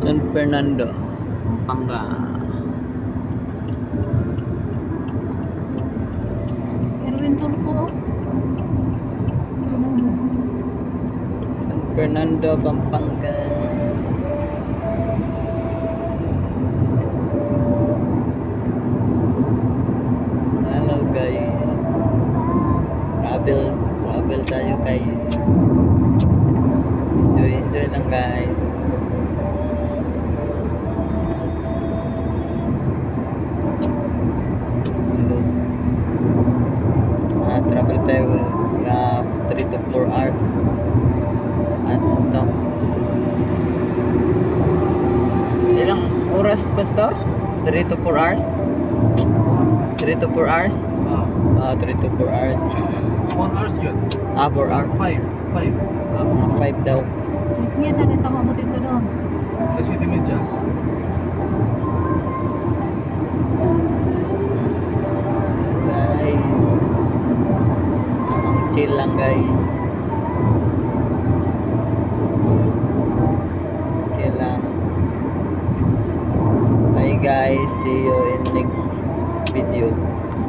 San Fernando, Pampanga. Erwin Tulpo. San Fernando, Pampanga. Hello guys. Travel tayo guys. Enjoy lang guys. Travel tayo 3 to 4 hours. At ito. Ilang oras pastor? 3 to 4 hours? 3 to 4 hours? 3 to 4 hours. 1 hours yun. 4 hours. 5. Mga 5 daw. Wait nga, tali tama mo dito doon. Alas 7:30. Guys. Tamang chill lang guys. Chill lang. Bye guys. See you in next video.